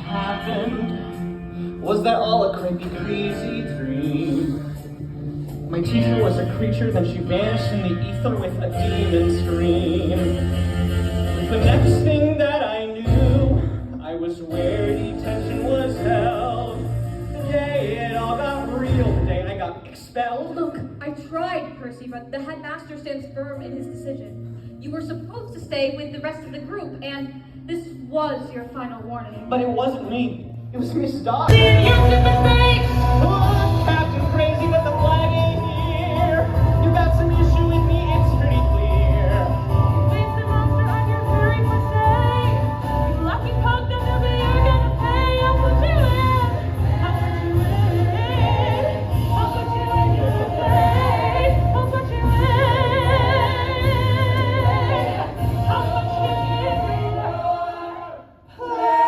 happened? Was that all a creepy, crazy dream? My teacher was a creature, then she vanished in the ether with a demon scream. The next thing that I knew, I was where detention was held. The day it all got real, the day I got expelled. Look, I tried, Percy, but the headmaster stands firm in his decision. You were supposed to stay with the rest of the group, and this was your final warning. But it wasn't me. It was Miss Dawes. Oh, Captain Crazy, but the flag ain't here. You got some issue with me, it's pretty clear. face the monster on your very first day. You lucky punk, then they'll be you're gonna pay. I'll put you in. I'll put you in. I'll put you in your place. I'll put you in. I'll put you in your place.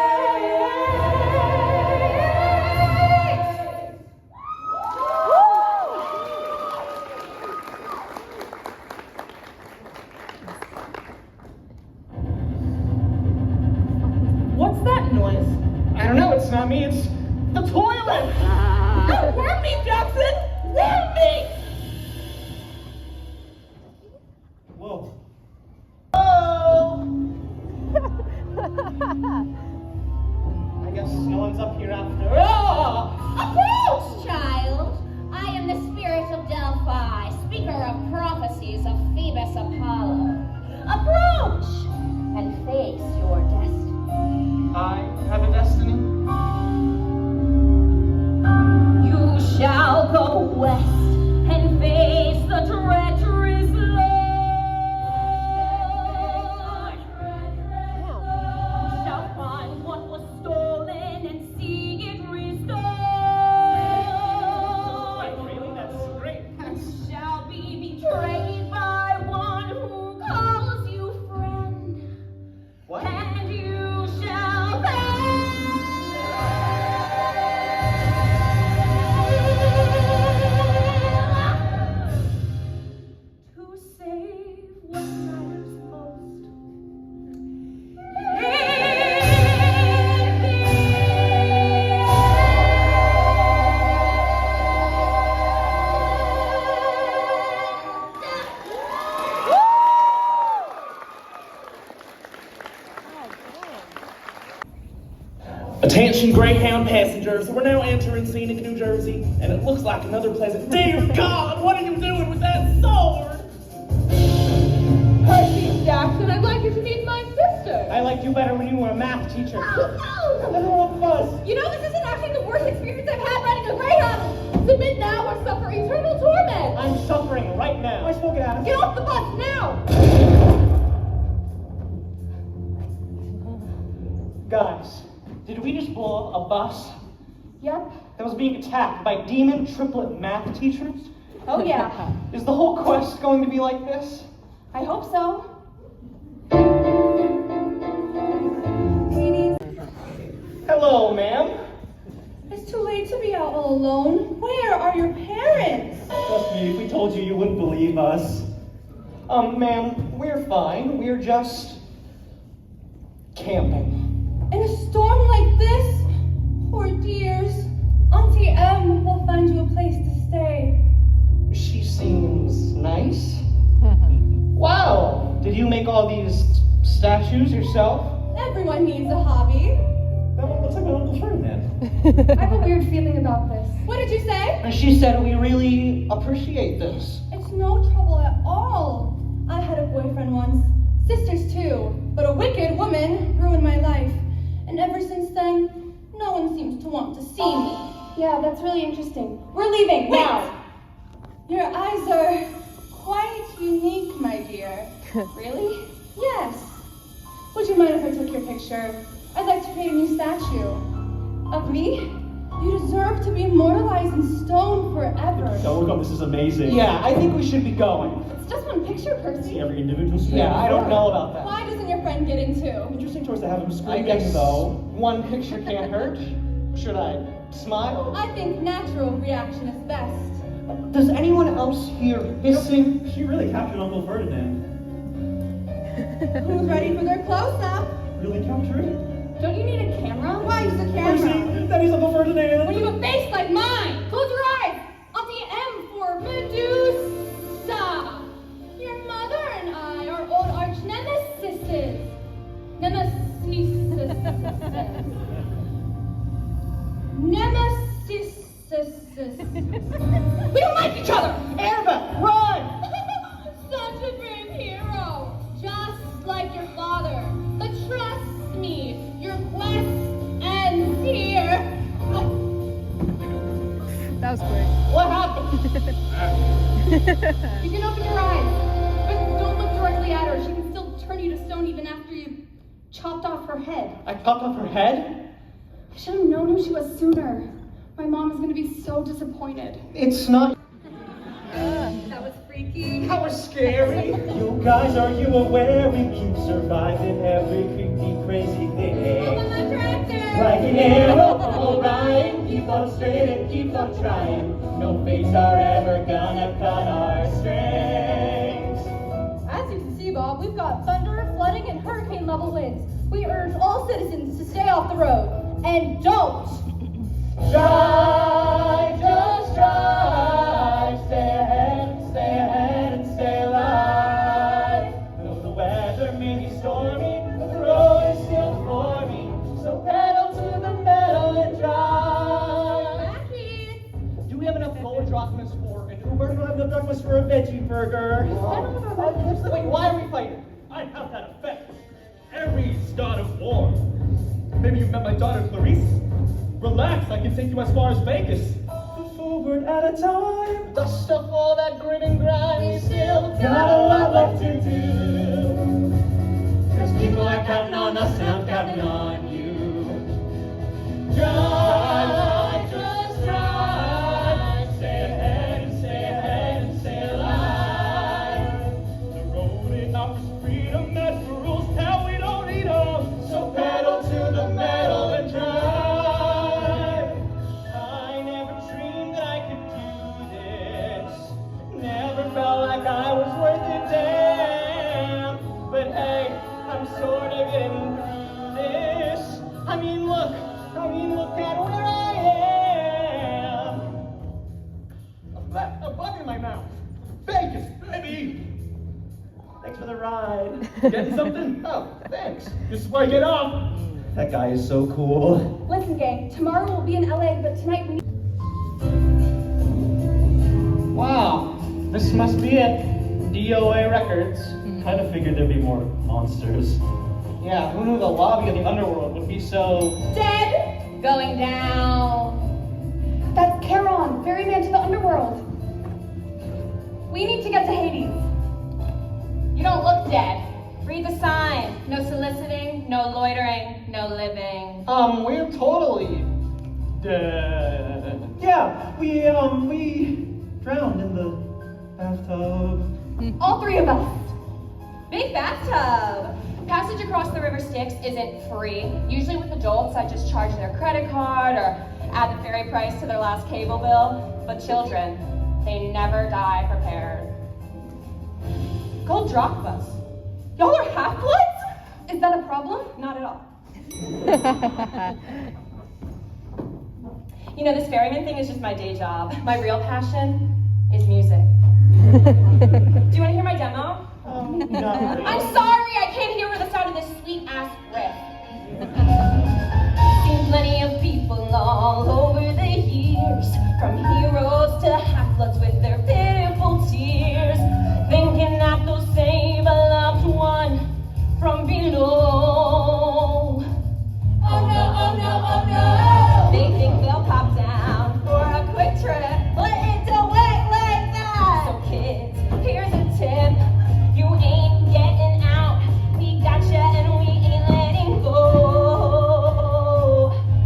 What's that noise? I don't know, it's not me, it's the toilet! Don't worm me, Jackson! Worm me! Whoa. Oh! I guess no one's up here after all. Approach, child! I am the spirit of Delphi, speaker of prophecies of Phoebus Apollo. Approach and face your destiny. I have a destiny. You shall go west and face the treacherous Lord. You shall find what was stolen and see it restored. Wait, really? That's great. You shall be betrayed by one who calls you friend. What? And you shall pay. To save what matters most. Attention Greyhound passengers, we're now entering scenic New Jersey, and it looks like another pleasant. Dear God, what are you doing with that sword? Percy Jackson, I'd like you to meet my sister. I liked you better when you were a math teacher. Oh, Everyone buzz. You know, this isn't actually the worst experience I've had riding a Greyhound. Submit now or suffer eternal torment. I'm suffering right now. I spoke it out. Get off the bus now. Guys, did we just blow up a bus Yep. that was being attacked by demon triplet math teachers? Oh, yeah. Is the whole quest going to be like this? I hope so. Hello, ma'am. It's too late to be out all alone. Where are your parents? Trust me, if we told you, you wouldn't believe us. Ma'am, we're fine. We're just camping. In a storm like this? Poor dears. Auntie M will find you a place to stay. She seems nice. Wow, did you make all these statues yourself? Everyone needs a hobby. That one looks like my Uncle Fern then. I have a weird feeling about this. What did you say? And she said we really appreciate this. It's no trouble at all. I had a boyfriend once. Sisters too. But a wicked woman ruined my life. And ever since then, no one seems to want to see me. Yeah, that's really interesting. We're leaving now. Your eyes are quite unique, my dear. Really? Yes. Would you mind if I took your picture? I'd like to create a new statue. Of me? You deserve to be immortalized in stone forever. Don't work on this is amazing. Yeah, I think we should be going. It's just one picture, Percy. See every individual student. Yeah, I don't know about that. Why doesn't your friend get in too? Interesting choice to have him I screaming guess though. one picture can't hurt. Should I smile? I think natural reaction is best. Does anyone else hear hissing? She really captured Uncle Ferdinand. Who's ready for their close-up? Really captured it? Don't you need a camera? Why is the We don't like each other! Annabeth, run! Such a brave hero, just like your father. But trust me, your quest ends here. That was quick. What happened? You can open your eyes, but don't look directly at her. She can still turn you to stone even after you chopped off her head. I chopped off her head? I should have known who she was sooner. My mom is going to be so disappointed. It's not. That was freaky. That was scary. You guys, are you aware we keep surviving every creepy, crazy thing? Open the tractor! Like an arrow from Orion, keep on straight and keep on trying. No fates are ever gonna cut our strings. As you can see, Bob, we've got thunder, flooding, and hurricane-level winds. We urge all citizens to stay off the road. And don't! Drive, just drive. Stay ahead and stay alive. Though the weather may be stormy, the road is still for me. So pedal to the metal and drive. Do we have enough gold drachmas for an Uber? Do we have enough drachmas for a veggie burger? Wait, why are we fighting? I have that effect. Ares, god of war. Maybe you've met my daughter Clarice. Relax, I can take you as far as Vegas. Forward at a time. Dust off all that grit and grime, we still got a lot left to do. 'Cause people are counting on us and I'm counting on you. Drive, just drive. Stay ahead and stay alive. The road is ours, freedom, that's the rules. Now we don't need 'em. So pedal to the metal and drive. I never dreamed that I could do this. Never felt like I was worth a damn. But hey, I'm sort of getting through this. I mean, look at where I am. A bug in my mouth. Vegas, baby. Thanks for the ride. Getting something? Oh, thanks. This is where I get off. That guy is so cool. Listen, gang, tomorrow we'll be in LA, but tonight we need... Wow, this must be it. DOA Records. Kind of figured there'd be more monsters. Yeah, who knew the lobby of the underworld would be so... Dead! Going down. That's Charon, ferryman to the underworld. We need to get to Hades. You don't look dead. Read the sign. No soliciting, no loitering, no living. We're totally dead. Yeah, we drowned in the bathtub. All three of us. Big bathtub. Passage across the river Styx isn't free. Usually with adults, I just charge their credit card or add the ferry price to their last cable bill. But children, they never die prepared. Gold drachmas. Y'all are half-bloods? Is that a problem? Not at all. You know, this ferryman thing is just my day job. My real passion is music. Do you want to hear my demo? Not really. I'm sorry, I can't hear the sound of this sweet-ass riff. Seen plenty of people all over the years, from heroes to half-bloods with their pitiful tears, thinking that they'll save a loved one from below. Oh no, oh no, oh no! They think they'll pop down for a quick trip, but it don't work like that! So kids, here's a tip. You ain't getting out. We gotcha and we ain't letting go.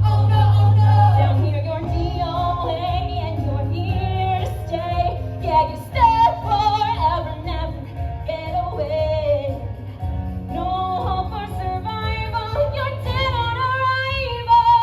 Oh no, oh no! Down here you're DOA and you're here to stay. Yeah, you stay forever, never get away. No hope for survival. You're dead on arrival.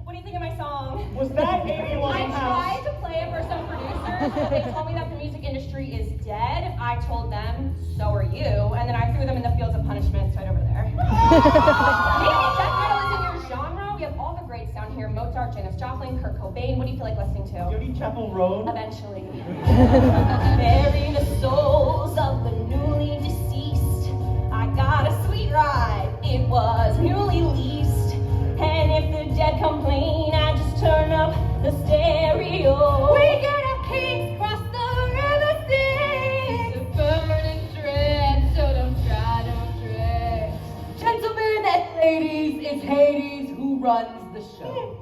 What do you think of my song? Was that Amy I Winehouse? tried to play it for some producers, but they told me that the music industry is dead. I told them, so are you, and then I threw them in the fields of punishments right over there. Maybe death metal is in your genre. We have all the greats down here: Mozart, Janis Joplin, Kurt Cobain. What do you feel like listening to? Jody Chapel Road. Eventually. Bury the souls of the newly deceased. I got a sweet ride. It was newly leased. And if the dead complain, I just turn up the stereo. We get up kings cross the river Styx. The burning dread, so don't try, don't tread. Gentlemen and ladies, it's Hades who runs the show.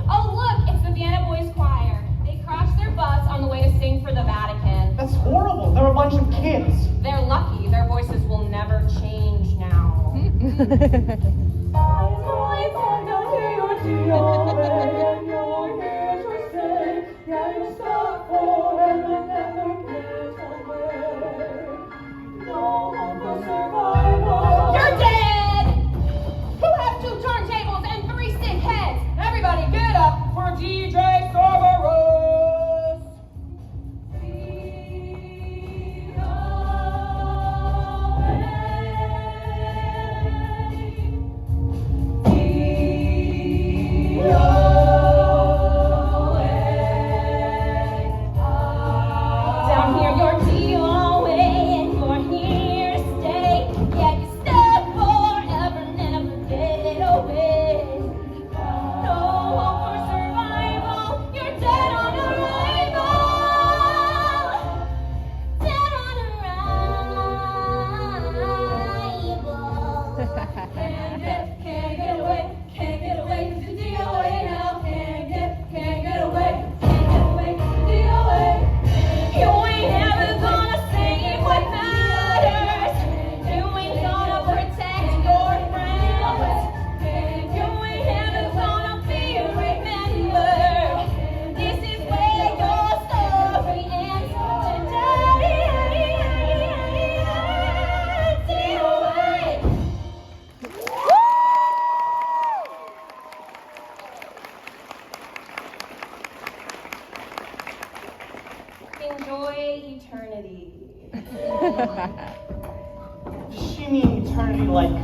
Oh look, it's the Vienna Boys Choir. They crashed their bus on the way to sing for the Vatican. That's horrible. They're a bunch of kids. They're lucky. Their voices will never change now. You're dead! Who has 2 turntables and 3 stick heads? Everybody get up for DJ Cerberus! Down here you're DOA and you're here to stay. Yeah, you stuck forever, never get away. No hope for survival, you're dead on arrival. Dead on arrival. Can't get away, can't get away to DOA now. Can't get away, can't get away to DOA. You ain't ever gonna save what matters. You ain't gonna protect your friends. You ain't ever gonna be remembered. This is where your story ends today. Enjoy eternity. Does she mean eternity like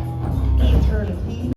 eternity?